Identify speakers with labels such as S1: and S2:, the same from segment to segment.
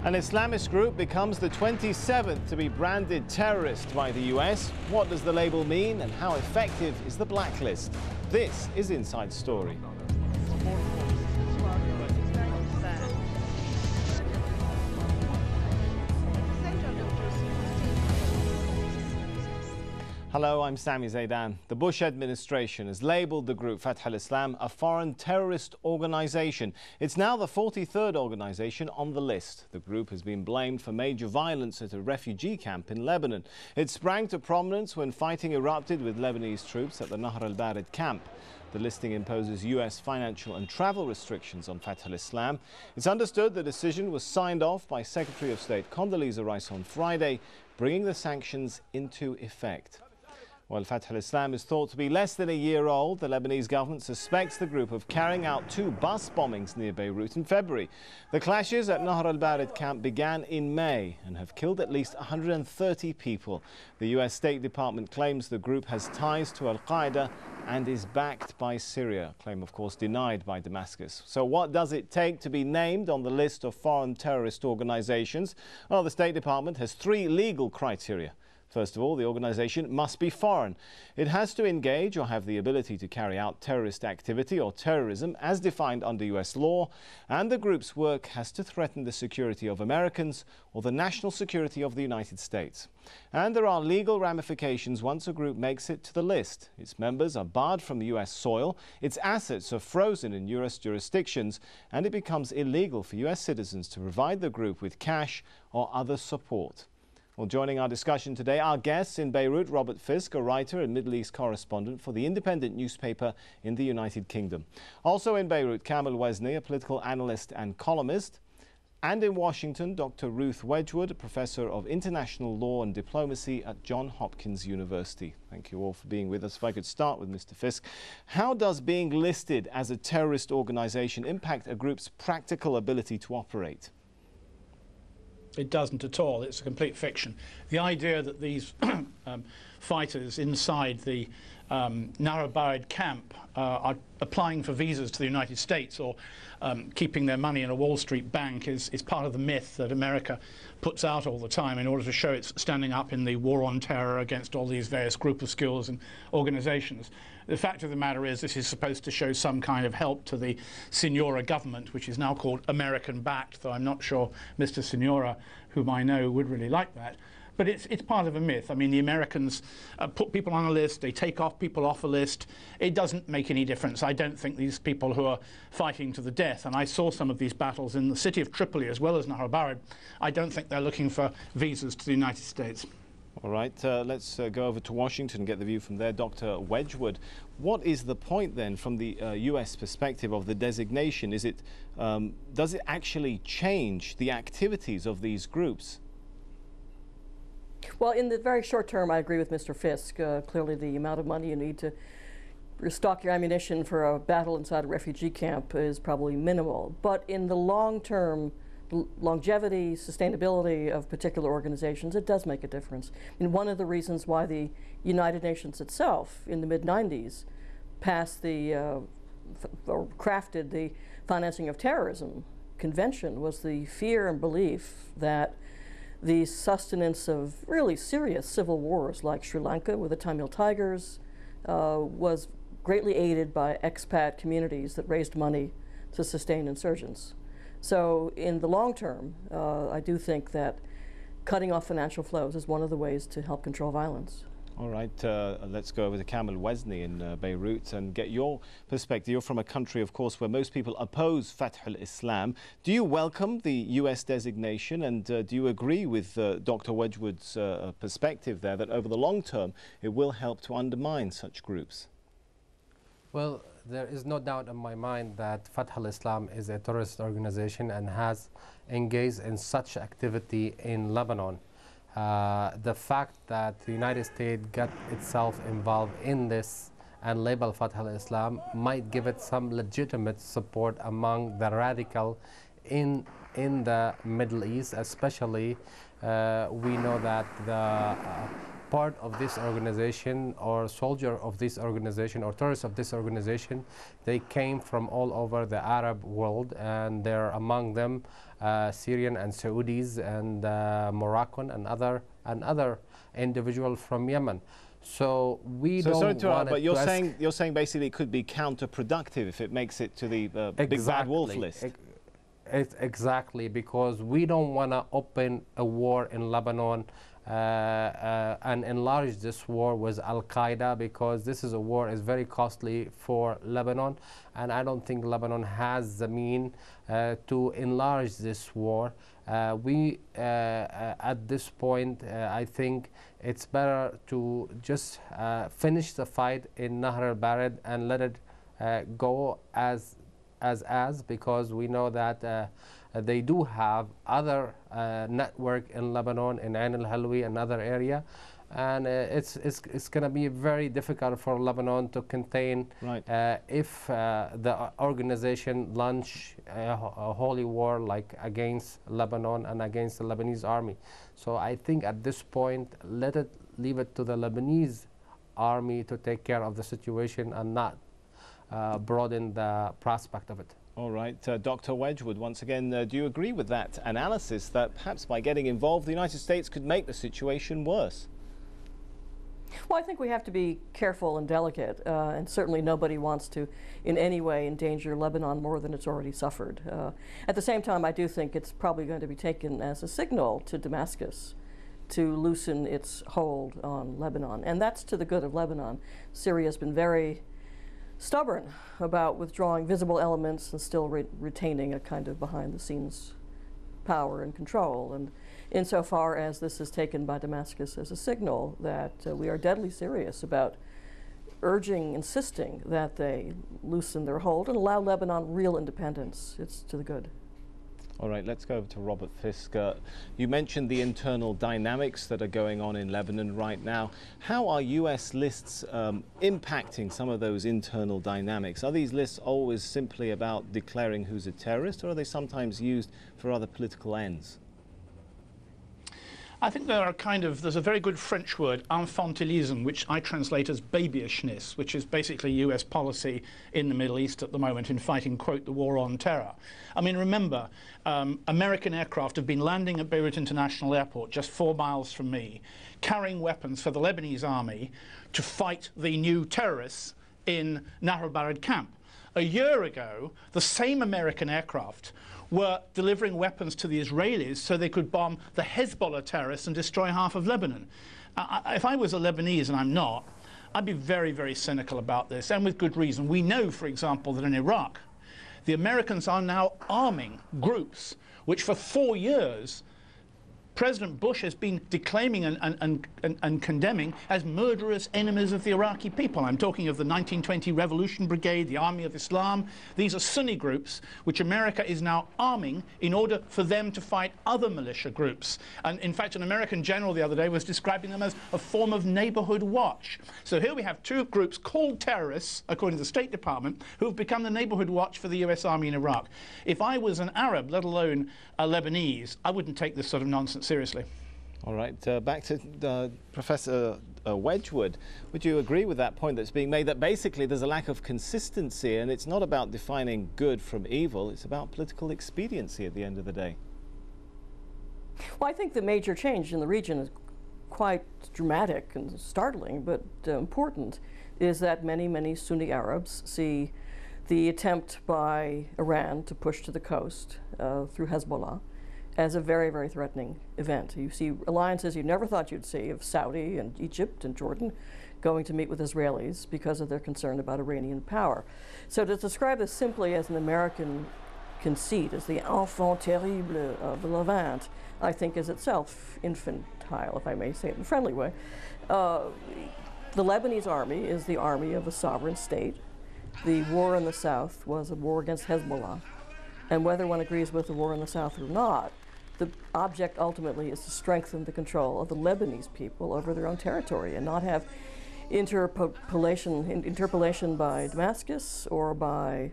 S1: An Islamist group becomes the 27th to be branded terrorist by the US. What does the label mean and how effective is the blacklist? This is Inside Story. Hello, I'm Sami Zaidan. The Bush administration has labelled the group Fatah al-Islam a foreign terrorist organisation. It's now the 43rd organisation on the list. The group has been blamed for major violence at a refugee camp in Lebanon. It sprang to prominence when fighting erupted with Lebanese troops at the Nahr al-Bared camp. The listing imposes US financial and travel restrictions on Fatah al-Islam. It's understood the decision was signed off by Secretary of State Condoleezza Rice on Friday, bringing the sanctions into effect. While Fatah al-Islam is thought to be less than a year old, the Lebanese government suspects the group of carrying out 2 bus bombings near Beirut in February. The clashes at Nahr al-Bared camp began in May and have killed at least 130 people. The US State Department claims the group has ties to al-Qaeda and is backed by Syria, a claim of course denied by Damascus. So what does it take to be named on the list of foreign terrorist organizations? Well, the State Department has 3 legal criteria. First of all, the organisation must be foreign. It has to engage or have the ability to carry out terrorist activity or terrorism as defined under US law, and the group's work has to threaten the security of Americans or the national security of the United States. And there are legal ramifications once a group makes it to the list. Its members are barred from US soil, its assets are frozen in US jurisdictions, and it becomes illegal for US citizens to provide the group with cash or other support. Well, joining our discussion today, our guests in Beirut, Robert Fisk, a writer and Middle East correspondent for the independent newspaper in the United Kingdom. Also in Beirut, Kamel Wezni, a political analyst and columnist. And in Washington, Dr. Ruth Wedgwood, a professor of international law and diplomacy at Johns Hopkins University. Thank you all for being with us. If I could start with Mr. Fisk, how does being listed as a terrorist organisation impact a group's practical ability to operate?
S2: It doesn't at all. It's a complete fiction. The idea that these fighters inside the Nahr al-Bared camp are applying for visas to the United States or keeping their money in a Wall Street bank is part of the myth that America puts out all the time in order to show it's standing up in the war on terror against all these various groupuscules and organizations. The fact of the matter is this is supposed to show some kind of help to the Senora government, which is now called American-backed, though I'm not sure Mr. Senora, whom I know, would really like that. But it's part of a myth. I mean, the Americans put people on a list, they take off people off a list. It doesn't make any difference. I don't think these people who are fighting to the death, and I saw some of these battles in the city of Tripoli as well as Nahr al-Bared, I don't think they're looking for visas to the United States.
S1: All right, let's go over to Washington and get the view from there. Dr. Wedgwood, what is the point then from the US perspective of the designation? Is it, does it actually change the activities of these groups?
S3: Well, in the very short term, I agree with Mr. Fisk. Clearly, the amount of money you need to restock your ammunition for a battle inside a refugee camp is probably minimal. But in the long term, longevity, sustainability of particular organizations, it does make a difference. I mean, one of the reasons why the United Nations itself in the mid-90s passed or crafted the Financing of Terrorism Convention was the fear and belief that the sustenance of really serious civil wars like Sri Lanka with the Tamil Tigers was greatly aided by expat communities that raised money to sustain insurgents. So in the long term, I do think that cutting off financial flows is one of the ways to help control violence.
S1: All right, let's go over to Kamel Wezni in Beirut and get your perspective. You're from a country, of course, where most people oppose Fatah al-Islam. Do you welcome the US designation, and do you agree with Dr. Wedgwood's perspective there that over the long term it will help to undermine such groups?
S4: Well, there is no doubt in my mind that Fatah al-Islam is a terrorist organization and has engaged in such activity in Lebanon. The fact that the United States got itself involved in this and label Fatah al-Islam might give it some legitimate support among the radical in the Middle East, especially we know that the part of this organization or soldier of this organization or terrorist of this organization, they came from all over the Arab world, and there are among them Syrian and Saudis and Moroccan and other individuals from Yemen. So we don't
S1: sorry to interrupt, but
S4: you're
S1: saying basically it could be counterproductive if it makes it to the big bad wolf list.
S4: Exactly, because we don't want to open a war in Lebanon and enlarge this war with Al-Qaeda, because this is a war is very costly for Lebanon, and I don't think Lebanon has the mean to enlarge this war. At this point, I think it's better to just finish the fight in Nahr al-Bared and let it go as because we know that they do have other network in Lebanon, in Ain al-Halwi, another area, and it's going to be very difficult for Lebanon to contain if the organization launch a holy war like against Lebanon and against the Lebanese army. So I think at this point, leave it to the Lebanese army to take care of the situation and not broaden the prospect of it.
S1: All right, Dr. Wedgwood, once again, do you agree with that analysis that perhaps by getting involved, the United States could make the situation worse?
S3: Well, I think we have to be careful and delicate, and certainly nobody wants to in any way endanger Lebanon more than it's already suffered. At the same time, I do think it's probably going to be taken as a signal to Damascus to loosen its hold on Lebanon, and that's to the good of Lebanon. Syria has been very stubborn about withdrawing visible elements and still retaining a kind of behind-the-scenes power and control. And insofar as this is taken by Damascus as a signal that we are deadly serious about insisting that they loosen their hold and allow Lebanon real independence, it's to the good.
S1: All right, let's go over to Robert Fisk. You mentioned the internal dynamics that are going on in Lebanon right now. How are US lists impacting some of those internal dynamics? Are these lists always simply about declaring who's a terrorist, or are they sometimes used for other political ends?
S2: I think there's a very good French word, infantilism, which I translate as babyishness, which is basically US policy in the Middle East at the moment in fighting, quote, the war on terror. I mean, remember, American aircraft have been landing at Beirut International Airport, just 4 miles from me, carrying weapons for the Lebanese army to fight the new terrorists in Nahr al-Bared camp. A year ago, the same American aircraft were delivering weapons to the Israelis so they could bomb the Hezbollah terrorists and destroy half of Lebanon. If I was a Lebanese, and I'm not, I'd be very, very cynical about this, and with good reason. We know, for example, that in Iraq, the Americans are now arming groups which for 4 years President Bush has been declaiming and condemning as murderous enemies of the Iraqi people. I'm talking of the 1920 Revolution Brigade, the Army of Islam. These are Sunni groups which America is now arming in order for them to fight other militia groups. And in fact, an American general the other day was describing them as a form of neighborhood watch. So here we have 2 groups called terrorists, according to the State Department, who have become the neighborhood watch for the US Army in Iraq. If I was an Arab, let alone a Lebanese, I wouldn't take this sort of nonsense seriously.
S1: All right, back to Professor Wedgwood. Would you agree with that point that's being made, that basically there's a lack of consistency and it's not about defining good from evil, it's about political expediency at the end of the day?
S3: Well, I think the major change in the region is quite dramatic and startling, but important, is that many, many Sunni Arabs see the attempt by Iran to push to the coast through Hezbollah as a very, very threatening event. You see alliances you never thought you'd see of Saudi and Egypt and Jordan going to meet with Israelis because of their concern about Iranian power. So to describe this simply as an American conceit, as the enfant terrible of the Levant, I think is itself infantile, if I may say it in a friendly way. The Lebanese army is the army of a sovereign state. The war in the south was a war against Hezbollah. And whether one agrees with the war in the south or not, the object ultimately is to strengthen the control of the Lebanese people over their own territory and not have interpolation by Damascus or by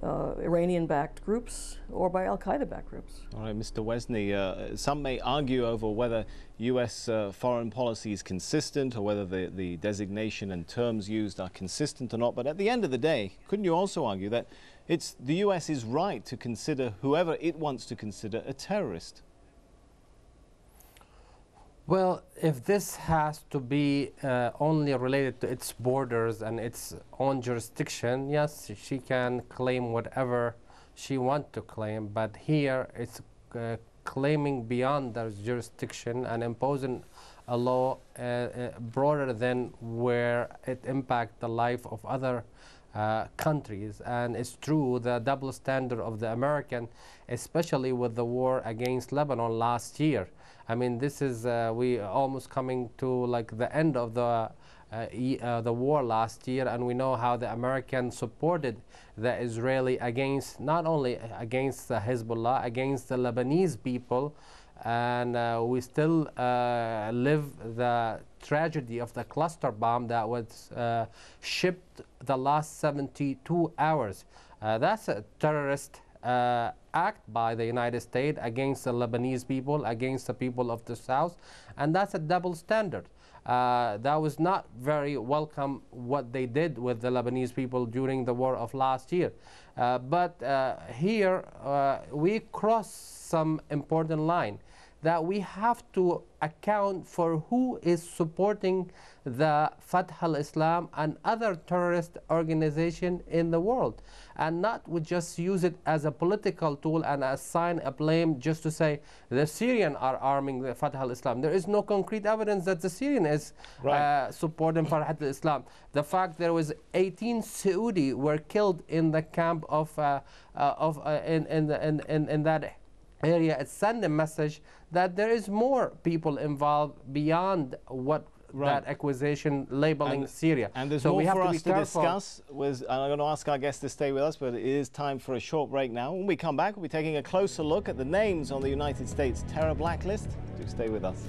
S3: Iranian-backed groups or by Al-Qaeda-backed groups.
S1: All right, Mr. Wesney, some may argue over whether U.S. Foreign policy is consistent or whether the designation and terms used are consistent or not. But at the end of the day, couldn't you also argue that the U.S. is right to consider whoever it wants to consider a terrorist?
S4: Well, if this has to be only related to its borders and its own jurisdiction, yes, she can claim whatever she wants to claim. But here it's claiming beyond their jurisdiction and imposing a law broader than where it impacts the life of other countries. And it's true, the double standard of the American, especially with the war against Lebanon last year. I mean, this is we almost coming to like the end of the war last year, and we know how the Americans supported the Israeli against, not only against the Hezbollah, against the Lebanese people, and we still live the tragedy of the cluster bomb that was shipped the last 72 hours. That's a terrorist act by the United States against the Lebanese people, against the people of the South, and that's a double standard. That was not very welcome what they did with the Lebanese people during the war of last year. But here we cross some important line that we have to account for who is supporting the Fatah al-Islam and other terrorist organizations in the world, and not we just use it as a political tool and assign a blame just to say the Syrians are arming the Fatah al-Islam. There is no concrete evidence that the Syrian is supporting Fatah al-Islam. The fact there was 18 Saudi were killed in the camp of in that area, it sent a message that there is more people involved beyond what that accusation labeling Syria.
S1: And there's
S4: so
S1: more
S4: we have
S1: for
S4: to
S1: us to discuss. I'm going to ask our guests to stay with us, but it is time for a short break now. When we come back, we'll be taking a closer look at the names on the United States terror blacklist. Do stay with us.